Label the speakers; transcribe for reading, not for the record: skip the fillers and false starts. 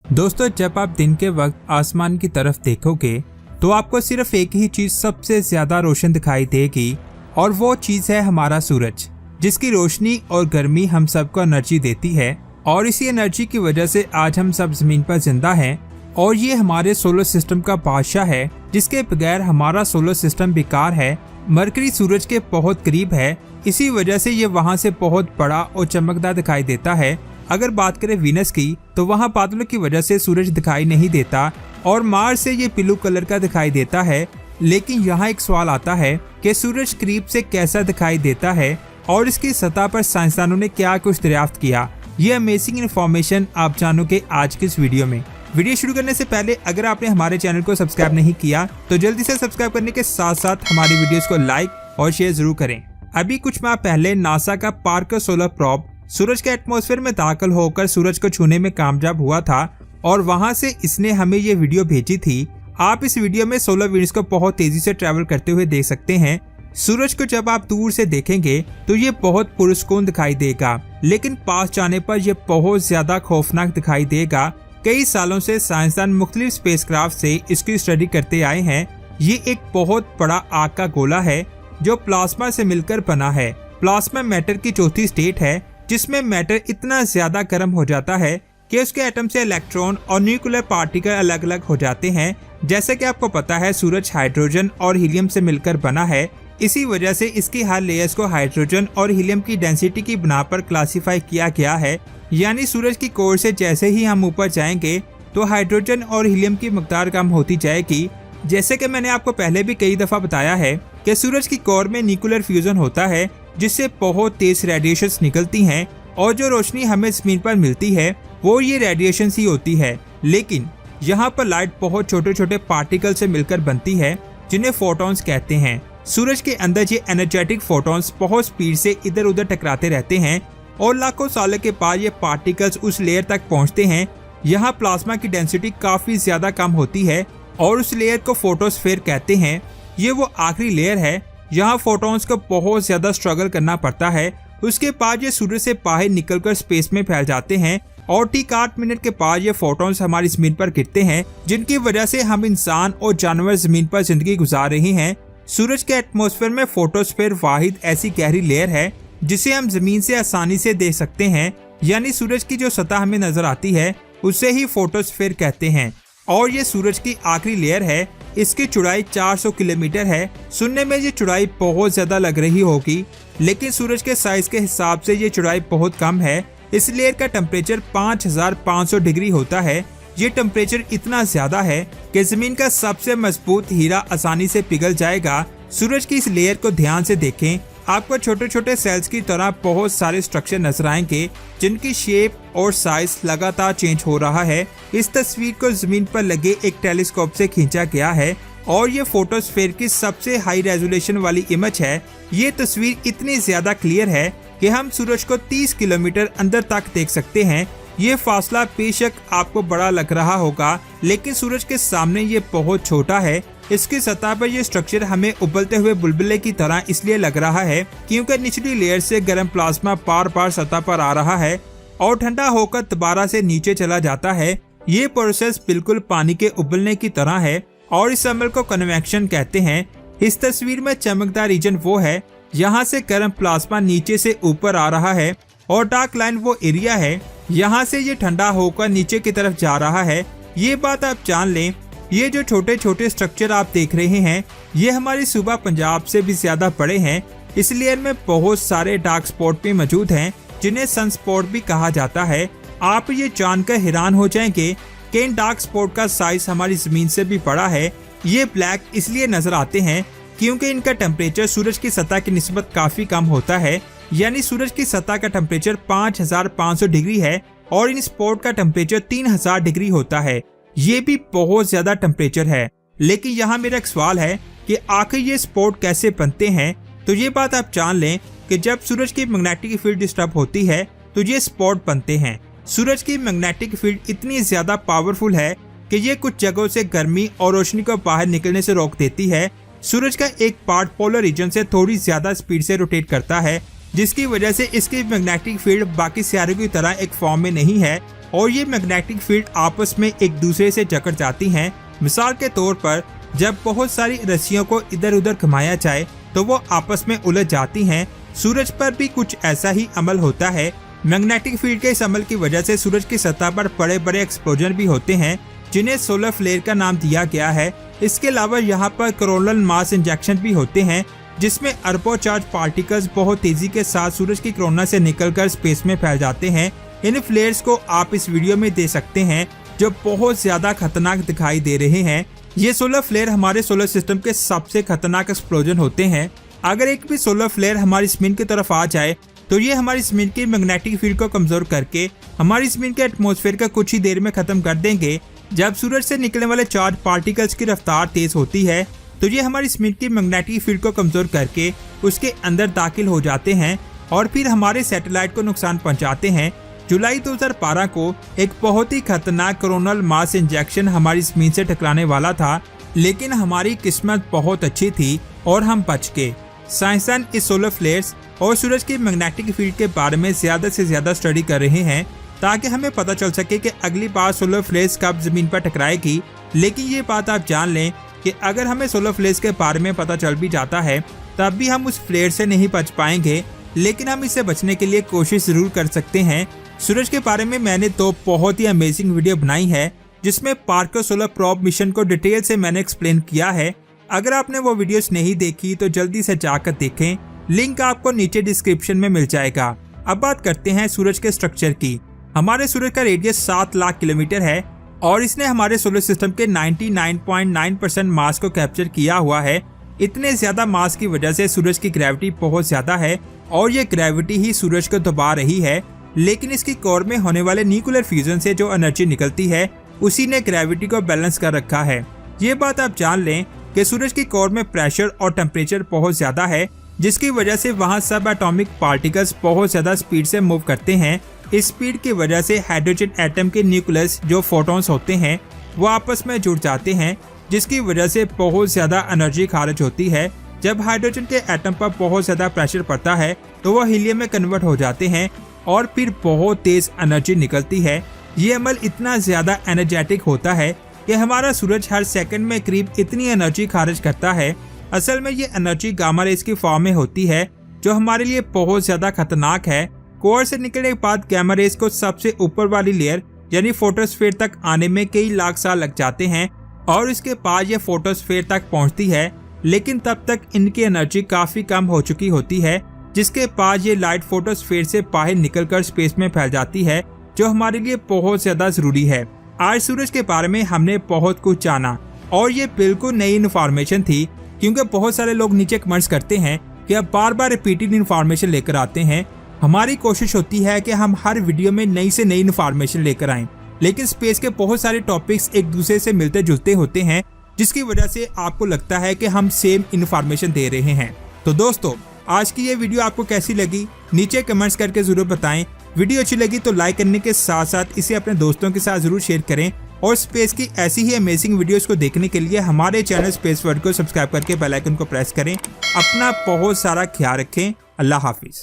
Speaker 1: दोस्तों, जब आप दिन के वक्त आसमान की तरफ देखोगे तो आपको सिर्फ एक ही चीज सबसे ज्यादा रोशन दिखाई देगी और वो चीज है हमारा सूरज, जिसकी रोशनी और गर्मी हम सबको एनर्जी देती है। और इसी एनर्जी की वजह से आज हम सब जमीन पर जिंदा हैं और ये हमारे सोलर सिस्टम का बादशाह है, जिसके बगैर हमारा सोलर सिस्टम बेकार है। मरकरी सूरज के बहुत करीब है, इसी वजह से ये वहाँ से बहुत बड़ा और चमकदार दिखाई देता है। अगर बात करें वीनस की तो वहाँ बादलों की वजह से सूरज दिखाई नहीं देता और मार्स से ये ब्लू कलर का दिखाई देता है। लेकिन यहाँ एक सवाल आता है कि सूरज करीब से कैसा दिखाई देता है और इसकी सतह पर साइंसदानों ने क्या कुछ दरियाफ्त किया। ये अमेजिंग इन्फॉर्मेशन आप जानोगे आज की इस वीडियो में। वीडियो शुरू करने से पहले अगर आपने हमारे चैनल को सब्सक्राइब नहीं किया तो जल्दी से सब्सक्राइब करने के साथ साथ हमारी वीडियोस को लाइक और शेयर जरूर करें। अभी कुछ माह पहले नासा का पार्कर सोलर प्रोब सूरज के एटमॉस्फेयर में दाखिल होकर सूरज को छूने में कामयाब हुआ था और वहां से इसने हमें ये वीडियो भेजी थी। आप इस वीडियो में सोलर विंड्स को बहुत तेजी से ट्रैवल करते हुए देख सकते हैं। सूरज को जब आप दूर से देखेंगे तो ये बहुत पुरस्कून दिखाई देगा, लेकिन पास जाने पर यह बहुत ज्यादा खौफनाक दिखाई देगा। कई सालों से साइंसदान मुख्तलिफ स्पेसक्राफ्ट से इसकी स्टडी करते आए हैं। ये एक बहुत बड़ा आग का गोला है जो प्लाज्मा से मिलकर बना है। प्लाज्मा मैटर की चौथी स्टेट है, जिसमें मैटर इतना ज्यादा गर्म हो जाता है कि उसके एटम से इलेक्ट्रॉन और न्यूक्लियर पार्टिकल अलग अलग हो जाते हैं। जैसे कि आपको पता है, सूरज हाइड्रोजन और हीलियम से मिलकर बना है। इसी वजह से इसकी हर लेयर्स को हाइड्रोजन और हीलियम की डेंसिटी की बिना पर क्लासिफाई किया गया है। यानी सूरज की कोर से जैसे ही हम ऊपर जाएंगे तो हाइड्रोजन और हीलियम की मकदार कम होती जाएगी। जैसे कि मैंने आपको पहले भी कई दफा बताया है कि सूरज की कोर में न्यूक्लियर फ्यूजन होता है, जिससे बहुत तेज रेडिएशंस निकलती हैं और जो रोशनी हमें जमीन पर मिलती है वो ये रेडिएशंस ही होती है। लेकिन यहाँ पर लाइट बहुत छोटे छोटे पार्टिकल से मिलकर बनती है, जिन्हें फोटॉन्स कहते हैं। सूरज के अंदर ये एनर्जेटिक फोटॉन्स बहुत स्पीड से इधर उधर टकराते रहते हैं और लाखों सालों के बाद ये पार्टिकल्स उस लेयर तक पहुँचते हैं। यहाँ प्लाज्मा की डेंसिटी काफी ज्यादा कम होती है और उस लेयर को फोटोस्फीयर कहते हैं। ये वो आखिरी लेयर है, यहाँ फोटॉन्स को बहुत ज्यादा स्ट्रगल करना पड़ता है। उसके बाद ये सूरज से बाहर निकलकर स्पेस में फैल जाते हैं और ठीक 8 मिनट के बाद ये फोटॉन्स हमारी जमीन पर गिरते हैं, जिनकी वजह से हम इंसान और जानवर जमीन पर जिंदगी गुजार रहे हैं। सूरज के एटमॉस्फेयर में फोटोस्फीयर वाहिद ऐसी गहरी लेयर है जिसे हम जमीन से आसानी से देख सकते हैं। यानी सूरज की जो सतह हमें नजर आती है उसे ही फोटोस्फीयर कहते हैं और ये सूरज की आखिरी लेयर है। इसकी चौड़ाई 400 किलोमीटर है। सुनने में ये चौड़ाई बहुत ज्यादा लग रही होगी, लेकिन सूरज के साइज के हिसाब से ये चौड़ाई बहुत कम है। इस लेयर का टेम्परेचर 5500 डिग्री होता है। ये टेम्परेचर इतना ज्यादा है कि जमीन का सबसे मजबूत हीरा आसानी से पिघल जाएगा। सूरज की इस लेयर को ध्यान से देखें, आपको छोटे छोटे सेल्स की तरह बहुत सारे स्ट्रक्चर नजर आएंगे, जिनकी शेप और साइज लगातार चेंज हो रहा है। इस तस्वीर को जमीन पर लगे एक टेलीस्कोप से खींचा गया है और ये फोटोस्फीयर की सबसे हाई रेजोल्यूशन वाली इमेज है। ये तस्वीर इतनी ज्यादा क्लियर है कि हम सूरज को 30 किलोमीटर अंदर तक देख सकते हैं। ये फासला बेशक आपको बड़ा लग रहा होगा, लेकिन सूरज के सामने ये बहुत छोटा है। इसकी सतह पर यह स्ट्रक्चर हमें उबलते हुए बुलबुले की तरह इसलिए लग रहा है क्योंकि निचली लेयर से गर्म प्लाज्मा बार बार सतह पर आ रहा है और ठंडा होकर दोबारा से नीचे चला जाता है। ये प्रोसेस बिल्कुल पानी के उबलने की तरह है और इस अमल को कन्वेक्शन कहते हैं। इस तस्वीर में चमकदार रीजन वो है यहाँ से गर्म प्लाज्मा नीचे से ऊपर आ रहा है और डार्क लाइन वो एरिया है यहाँ से ये ठंडा होकर नीचे की तरफ जा रहा है। ये बात आप जान लें, ये जो छोटे छोटे स्ट्रक्चर आप देख रहे हैं ये हमारी सूबा पंजाब से भी ज्यादा बड़े हैं। इस लेयर में बहुत सारे डार्क स्पॉट भी मौजूद हैं, जिन्हें सन स्पॉट भी कहा जाता है। आप ये जानकर हैरान हो जाएंगे कि इन डार्क स्पॉट का साइज हमारी जमीन से भी बड़ा है। ये ब्लैक इसलिए नजर आते हैं क्योंकि इनका टेम्परेचर सूरज की सतह की निस्बत काफी कम होता है। यानी सूरज की सतह का टेम्परेचर 5500 डिग्री है और इन स्पॉट का टेम्परेचर 3000 डिग्री होता है। ये भी बहुत ज्यादा टेम्परेचर है। लेकिन यहाँ मेरा एक सवाल है कि आखिर ये स्पॉट कैसे बनते हैं। तो ये बात आप जान लें कि जब सूरज की मैग्नेटिक फील्ड डिस्टर्ब होती है तो ये स्पॉट बनते हैं। सूरज की मैग्नेटिक फील्ड इतनी ज्यादा पावरफुल है कि ये कुछ जगहों से गर्मी और रोशनी को बाहर निकलने से रोक देती है। सूरज का एक पार्ट पोलर रीजन से थोड़ी ज्यादा स्पीड से रोटेट करता है, जिसकी वजह से इसकी मैग्नेटिक फील्ड बाकी सितारों की तरह एक फॉर्म में नहीं है। और ये मैग्नेटिक फील्ड आपस में एक दूसरे से जकड़ जाती हैं। मिसाल के तौर पर जब बहुत सारी रस्सियों को इधर उधर घुमाया जाए तो वो आपस में उलझ जाती हैं। सूरज पर भी कुछ ऐसा ही अमल होता है। मैग्नेटिक फील्ड के इस अमल की वजह से सूरज की सतह पर बड़े बड़े एक्सप्लोजन भी होते हैं, जिन्हें सोलर फ्लेयर का नाम दिया गया है। इसके अलावा यहाँ पर कोरोनल मास इंजेक्शन भी होते हैं, जिसमें अरबों चार्ज पार्टिकल्स बहुत तेजी के साथ सूरज की कोरोना से निकलकर स्पेस में फैल जाते हैं। इन फ्लेयर्स को आप इस वीडियो में देख सकते हैं, जो बहुत ज्यादा खतरनाक दिखाई दे रहे हैं। ये सोलर फ्लेयर हमारे सोलर सिस्टम के सबसे खतरनाक एक्सप्लोजन होते हैं। अगर एक भी सोलर फ्लेयर हमारी जमीन की तरफ आ जाए तो ये हमारी जमीन की मैग्नेटिक फील्ड को कमजोर करके हमारी जमीन के एटमॉस्फेयर का कुछ ही देर में खत्म कर देंगे। जब सूरज से निकलने वाले चार्ज पार्टिकल्स की रफ्तार तेज होती है तो ये हमारी जमीन की मैग्नेटिक फील्ड को कमजोर करके उसके अंदर दाखिल हो जाते हैं और फिर हमारे सैटेलाइट को नुकसान पहुंचाते हैं। जुलाई 2012 को एक बहुत ही खतरनाक कोरोनल मास इंजेक्शन हमारी जमीन से टकराने वाला था, लेकिन हमारी किस्मत बहुत अच्छी थी और हम बच गए। साइंसदान इस सोलर फ्लेयर्स और सूरज की मैग्नेटिक फील्ड के बारे में ज्यादा से ज्यादा स्टडी कर रहे हैं, ताकि हमें पता चल सके कि अगली बार सोलर फ्लेयर्स कब जमीन पर टकराएगी। लेकिन ये बात आप जान लें कि अगर हमें सोलर फ्लेयर्स के बारे में पता चल भी जाता है तब भी हम उस फ्लेयर से नहीं बच पाएंगे, लेकिन हम इससे बचने के लिए कोशिश जरूर कर सकते हैं। सूरज के बारे में मैंने तो बहुत ही अमेजिंग वीडियो बनाई है, जिसमें पार्कर सोलर प्रोब मिशन को डिटेल से मैंने एक्सप्लेन किया है। अगर आपने वो वीडियोस नहीं देखी तो जल्दी से जाकर देखें, लिंक आपको नीचे डिस्क्रिप्शन में मिल जाएगा। अब बात करते हैं सूरज के स्ट्रक्चर की। हमारे सूरज का रेडियस 7 लाख किलोमीटर है और इसने हमारे सोलर सिस्टम के 99.9% मास को कैप्चर किया हुआ है। इतने ज्यादा मास की वजह से सूरज की ग्रेविटी बहुत ज्यादा है और ये ग्रेविटी ही सूरज को दबा रही है। लेकिन इसकी कोर में होने वाले न्यूक्लियर फ्यूजन से जो एनर्जी निकलती है उसी ने ग्रेविटी को बैलेंस कर रखा है। ये बात आप जान लें कि सूरज की कोर में प्रेशर और टेम्परेचर बहुत ज्यादा है, जिसकी वजह से वहाँ सब एटॉमिक पार्टिकल्स बहुत ज्यादा स्पीड से मूव करते हैं। इस स्पीड की वजह से हाइड्रोजन एटम के न्यूक्लियस जो फोटॉन्स होते हैं वो आपस में जुड़ जाते हैं, जिसकी वजह से बहुत ज्यादा एनर्जी खारिज होती है। जब हाइड्रोजन के एटम पर बहुत ज्यादा प्रेशर पड़ता है तो वो हीलियम में कन्वर्ट हो जाते हैं और फिर बहुत तेज एनर्जी निकलती है। ये अमल इतना ज्यादा एनर्जेटिक होता है कि हमारा सूरज हर सेकंड में करीब इतनी एनर्जी खारिज करता है। असल में ये एनर्जी गामा रेस की फॉर्म में होती है, जो हमारे लिए बहुत ज्यादा खतरनाक है। कोर से निकलने के बाद गामा रेस को सबसे ऊपर वाली लेयर यानी फोटोस्फीयर तक आने में कई लाख साल लग जाते हैं और इसके बाद ये फोटोस्फीयर तक पहुंचती है, लेकिन तब तक इनकी एनर्जी काफी कम हो चुकी होती है, जिसके बाद ये लाइट फोटोस्फीयर से बाहर निकलकर स्पेस में फैल जाती है, जो हमारे लिए बहुत ज्यादा जरूरी है। आज सूरज के बारे में हमने बहुत कुछ जाना और ये बिल्कुल नई इन्फॉर्मेशन थी, क्योंकि बहुत सारे लोग नीचे कमेंट्स करते हैं कि आप बार बार रिपीटेड इन्फॉर्मेशन लेकर आते हैं। हमारी कोशिश होती है कि हम हर वीडियो में नई से नई इन्फॉर्मेशन लेकर आएं, लेकिन स्पेस के बहुत सारे टॉपिक्स एक दूसरे से मिलते जुलते होते हैं, जिसकी वजह से आपको लगता है कि हम सेम इन्फॉर्मेशन दे रहे हैं। तो दोस्तों, आज की ये वीडियो आपको कैसी लगी नीचे कमेंट्स करके जरूर बताएं। वीडियो अच्छी लगी तो लाइक करने के साथ साथ इसे अपने दोस्तों के साथ जरूर शेयर करें और स्पेस की ऐसी ही अमेजिंग वीडियोस को देखने के लिए हमारे चैनल स्पेस वर्ल्ड को सब्सक्राइब करके बेल आइकन को प्रेस करें। अपना बहुत सारा ख्याल रखें। अल्लाह हाफिज।